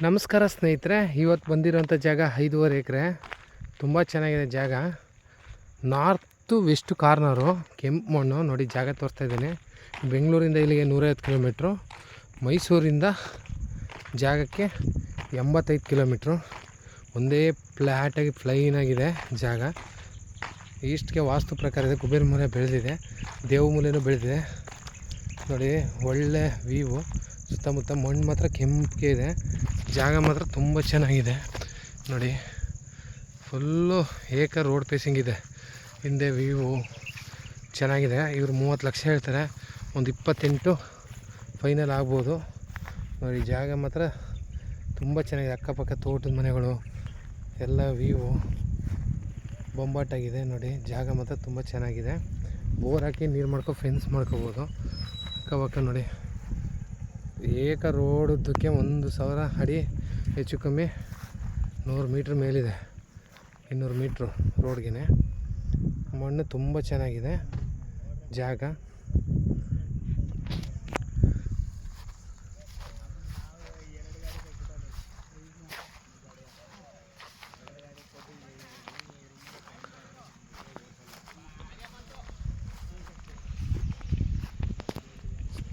ನಮಸ್ಕಾರ ಸ್ನೇಹಿತರೆ, ಇವತ್ತು ಬಂದಿರೋಂಥ ಜಾಗ 5.5 ಎಕರೆ. ತುಂಬ ಚೆನ್ನಾಗಿದೆ ಜಾಗ. ನಾರ್ತು ವೆಸ್ಟ್ ಕಾರ್ನರು, ಕೆಂಪು ಮಣ್ಣು. ನೋಡಿ ಜಾಗ ತೋರಿಸ್ತಾ ಇದ್ದೀನಿ. ಬೆಂಗಳೂರಿಂದ ಇಲ್ಲಿಗೆ 150 ಕಿಲೋಮೀಟ್ರು, ಮೈಸೂರಿಂದ ಜಾಗಕ್ಕೆ 85 ಕಿಲೋಮೀಟ್ರು. ಒಂದೇ ಫ್ಲ್ಯಾಟಾಗಿ ಪ್ಲೈನಾಗಿದೆ ಜಾಗ. ಈಸ್ಟ್ಗೆ ವಾಸ್ತು ಪ್ರಕಾರ ಇದೆ. ಕುಬೇರ ಮೂಲೆ ಬೆಳೆದಿದೆ, ದೇವ ಮೂಲೆಯೂ ಬೆಳೆದಿದೆ. ನೋಡಿ ಒಳ್ಳೆ ವ್ಯೂವು. ಸುತ್ತಮುತ್ತ ಮಣ್ಣು ಮಾತ್ರ ಕೆಂಪಿಗೆ ಇದೆ. ಜಾಗ ಮಾತ್ರ ತುಂಬ ಚೆನ್ನಾಗಿದೆ. ನೋಡಿ ಫುಲ್ಲು ಏಕ ರೋಡ್ ಫೇಸಿಂಗ್ ಇದೆ. ಹಿಂದೆ ವ್ಯೂವು ಚೆನ್ನಾಗಿದೆ. ಇವರು 30 ಲಕ್ಷ ಹೇಳ್ತಾರೆ, ಒಂದು 28 ಫೈನಲ್ ಆಗ್ಬೋದು. ನೋಡಿ ಜಾಗ ಮಾತ್ರ ತುಂಬ ಚೆನ್ನಾಗಿದೆ. ಅಕ್ಕಪಕ್ಕ ತೋಟದ ಮನೆಗಳು ಎಲ್ಲ ವ್ಯೂವು ಬೊಂಬಾಟಾಗಿದೆ. ನೋಡಿ ಜಾಗ ಮಾತ್ರ ತುಂಬ ಚೆನ್ನಾಗಿದೆ. ಬೋರ್ ಹಾಕಿ ನೀರು ಮಾಡ್ಕೊ ಫೆನ್ಸ್ ಮಾಡ್ಕೋಬೋದು. ಅಕ್ಕಪಕ್ಕ ನೋಡಿ ಏಕ ರೋಡುದ್ದಕ್ಕೆ 1,000 ಅಡಿ, ಹೆಚ್ಚು ಕಮ್ಮಿ 100 ಮೀಟ್ರ್ ಮೇಲಿದೆ. 200 ಮೀಟ್ರು ರೋಡ್ಗೆ. ಮಣ್ಣು ತುಂಬ ಚೆನ್ನಾಗಿದೆ ಜಾಗ.